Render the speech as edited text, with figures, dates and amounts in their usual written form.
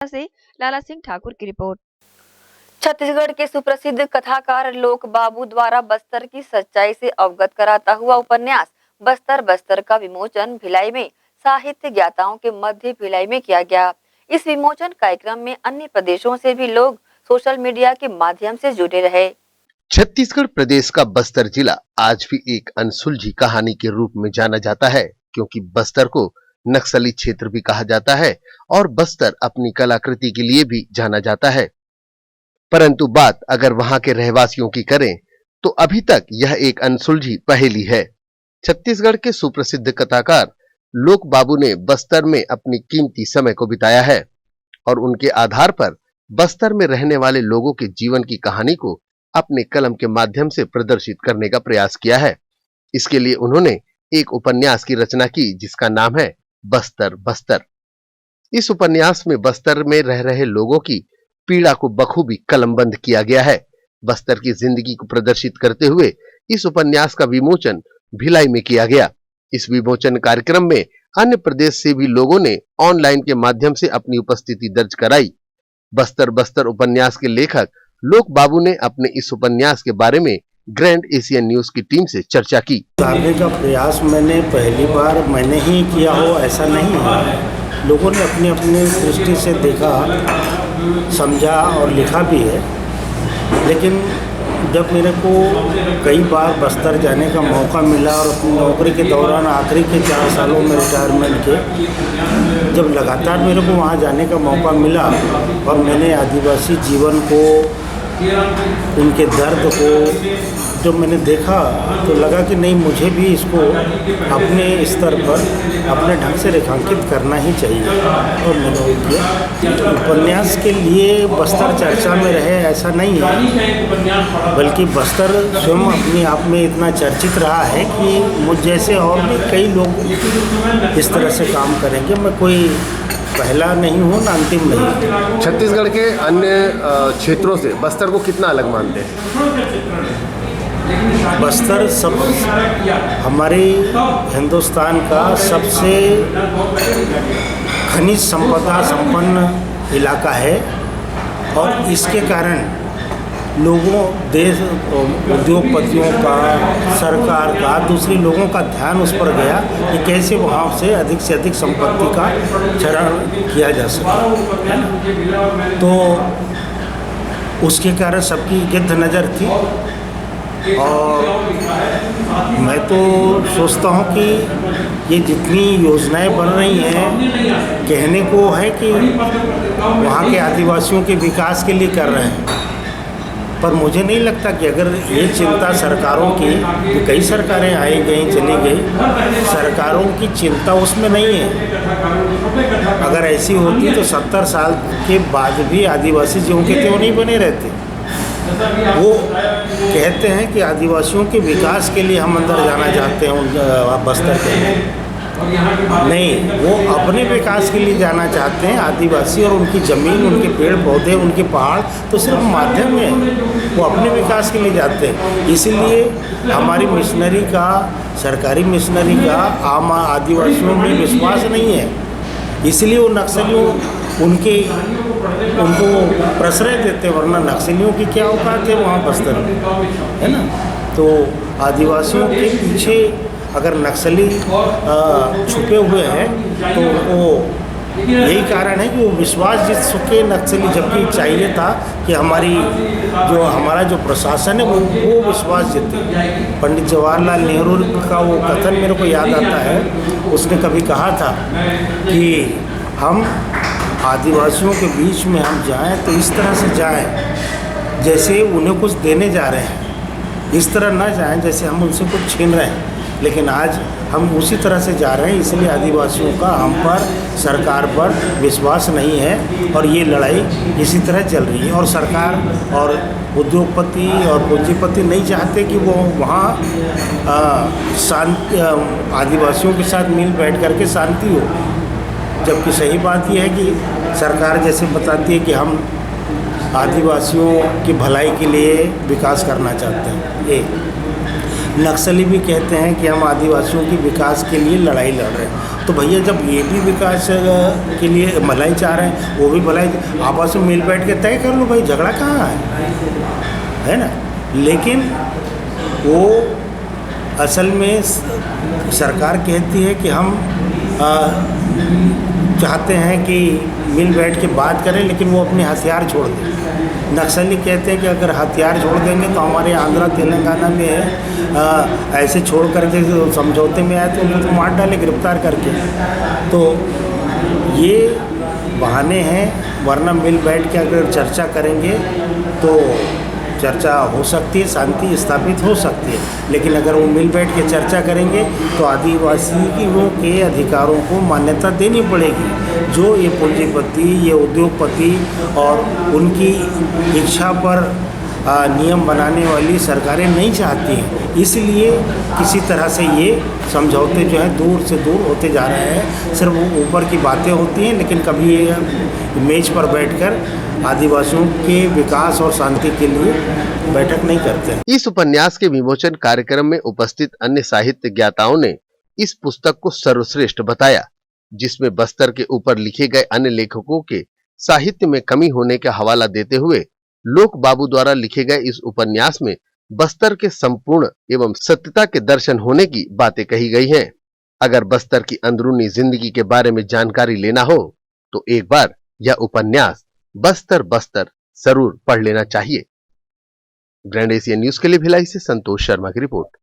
से लाला सिंह ठाकुर की रिपोर्ट। छत्तीसगढ़ के सुप्रसिद्ध कथाकार लोक बाबू द्वारा बस्तर की सच्चाई से अवगत कराता हुआ उपन्यास बस्तर बस्तर का विमोचन भिलाई में साहित्य ज्ञाताओं के मध्य भिलाई में किया गया। इस विमोचन कार्यक्रम में अन्य प्रदेशों से भी लोग सोशल मीडिया के माध्यम से जुड़े रहे। छत्तीसगढ़ प्रदेश का बस्तर जिला आज भी एक अनसुलझी कहानी के रूप में जाना जाता है, क्योंकि बस्तर को नक्सली क्षेत्र भी कहा जाता है और बस्तर अपनी कलाकृति के लिए भी जाना जाता है। परंतु बात अगर वहां के रहवासियों की करें तो अभी तक यह एक अनसुलझी पहेली है। छत्तीसगढ़ के सुप्रसिद्ध कथाकार लोक बाबू ने बस्तर में अपनी कीमती समय को बिताया है और उनके आधार पर बस्तर में रहने वाले लोगों के जीवन की कहानी को अपने कलम के माध्यम से प्रदर्शित करने का प्रयास किया है। इसके लिए उन्होंने एक उपन्यास की रचना की जिसका नाम है बस्तर बस्तर। इस उपन्यास में बस्तर में रह रहे लोगों की पीड़ा को बखूबी कलमबंद किया गया है। बस्तर की जिंदगी को प्रदर्शित करते हुए इस उपन्यास का विमोचन भिलाई में किया गया। इस विमोचन कार्यक्रम में अन्य प्रदेश से भी लोगों ने ऑनलाइन के माध्यम से अपनी उपस्थिति दर्ज कराई। बस्तर बस्तर उपन्यास के लेखक लोक बाबू ने अपने इस उपन्यास के बारे में ग्रैंड एशियन न्यूज की टीम से चर्चा की। उतारने का प्रयास मैंने पहली बार मैंने ही किया हो ऐसा नहीं है, लोगों ने अपनी अपनी दृष्टि से देखा, समझा और लिखा भी है। लेकिन जब मेरे को कई बार बस्तर जाने का मौका मिला और अपनी नौकरी के दौरान आखिरी के 4 सालों में रिटायरमेंट के जब लगातार मेरे को वहाँ जाने का मौका मिला और मैंने आदिवासी जीवन को, उनके दर्द को जब मैंने देखा तो लगा कि नहीं, मुझे भी इसको अपने स्तर पर अपने ढंग से रेखांकित करना ही चाहिए और मैंने वो किया। उपन्यास के लिए बस्तर चर्चा में रहे ऐसा नहीं है, बल्कि बस्तर स्वयं अपने आप में इतना चर्चित रहा है कि मुझ जैसे और भी कई लोग इस तरह से काम करेंगे। मैं कोई पहला नहीं हूँ ना अंतिम नहीं। छत्तीसगढ़ के अन्य क्षेत्रों से बस्तर को कितना अलग मानते हैं? बस्तर सब हमारे हिंदुस्तान का सबसे खनिज संपदा संपन्न इलाका है और इसके कारण लोगों, देश, उद्योगपतियों का, सरकार का, दूसरे लोगों का ध्यान उस पर गया कि कैसे वहाँ से अधिक संपत्ति का चरण किया जा सके। तो उसके कारण सबकी गिद्ध नज़र थी और मैं तो सोचता हूँ कि ये जितनी योजनाएं बन रही हैं कहने को है कि वहाँ के आदिवासियों के विकास के लिए कर रहे हैं, पर मुझे नहीं लगता कि अगर ये चिंता सरकारों की, कि कई सरकारें आई गई चली गई, सरकारों की चिंता उसमें नहीं है। अगर ऐसी होती तो 70 साल के बाद भी आदिवासी जो के थे वो नहीं बने रहते। वो कहते हैं कि आदिवासियों के विकास के लिए हम अंदर जाना चाहते हैं बस्तर के, नहीं, वो अपने विकास के लिए जाना चाहते हैं। आदिवासी और उनकी ज़मीन, उनके पेड़ पौधे, उनके पहाड़ तो सिर्फ माध्यम है, वो अपने विकास के लिए जाते हैं। इसीलिए हमारी मिशनरी का, सरकारी मिशनरी का आम आदिवासियों में विश्वास नहीं है, इसलिए वो नक्सलियों उनको प्रश्रय देते, वरना नक्सलियों की क्या औकात है वहाँ बस्तर में, है ना। तो आदिवासियों के पीछे अगर नक्सली छुपे हुए हैं तो वो यही कारण है कि वो विश्वास जीत सके नक्सली, जबकि चाहिए था कि हमारा जो प्रशासन है वो विश्वास जीते। पंडित जवाहरलाल नेहरू का वो कथन मेरे को याद आता है, उसने कभी कहा था कि हम आदिवासियों के बीच में हम जाएं तो इस तरह से जाएं जैसे उन्हें कुछ देने जा रहे हैं, इस तरह ना जाएं जैसे हम उनसे कुछ छीन रहे हैं। लेकिन आज हम उसी तरह से जा रहे हैं, इसलिए आदिवासियों का हम पर, सरकार पर विश्वास नहीं है और ये लड़ाई इसी तरह चल रही है। और सरकार और उद्योगपति और पूंजीपति नहीं चाहते कि वो वहाँ शांति, आदिवासियों के साथ मिल बैठ करके शांति हो, जबकि सही बात यह है कि सरकार जैसे बताती है कि हम आदिवासियों की भलाई के लिए विकास करना चाहते हैं। एक नक्सली भी कहते हैं कि हम आदिवासियों के विकास के लिए लड़ाई लड़ रहे हैं। तो भैया जब ये भी विकास के लिए भलाई चाह रहे हैं, वो भी भलाई, आपस में मिल बैठ के तय कर लो भाई, झगड़ा कहाँ है ना। लेकिन वो असल में सरकार कहती है कि हम चाहते हैं कि मिल बैठ के बात करें, लेकिन वो अपने हथियार छोड़ दें। नक्सली कहते हैं कि अगर हथियार छोड़ देंगे तो हमारे आंध्रा तेलंगाना में ऐसे छोड़ करके समझौते में आए तो उनको तो मार डाले गिरफ्तार करके। तो ये बहाने हैं, वरना मिल बैठ के अगर चर्चा करेंगे तो चर्चा हो सकती है, शांति स्थापित हो सकती है। लेकिन अगर वो मिल बैठ के चर्चा करेंगे तो आदिवासियों के अधिकारों को मान्यता देनी पड़ेगी। जो ये पूंजीपति, ये उद्योगपति और उनकी इच्छा पर नियम बनाने वाली सरकारें नहीं चाहती हैं। इसलिए किसी तरह से ये समझौते जो है दूर से दूर होते जा रहे हैं। सिर्फ ऊपर की बातें होती हैं, लेकिन कभी ये मेज पर बैठकर आदिवासियों के विकास और शांति के लिए बैठक नहीं करते हैं। इस उपन्यास के विमोचन कार्यक्रम में उपस्थित अन्य साहित्य ज्ञाताओं ने इस पुस्तक को सर्वश्रेष्ठ बताया, जिसमें बस्तर के ऊपर लिखे गए अन्य लेखकों के साहित्य में कमी होने का हवाला देते हुए लोक बाबू द्वारा लिखे गए इस उपन्यास में बस्तर के संपूर्ण एवं सत्यता के दर्शन होने की बातें कही गई हैं। अगर बस्तर की अंदरूनी जिंदगी के बारे में जानकारी लेना हो तो एक बार यह उपन्यास बस्तर बस्तर जरूर पढ़ लेना चाहिए। ग्रैंड एशिया न्यूज के लिए भिलाई से संतोष शर्मा की रिपोर्ट।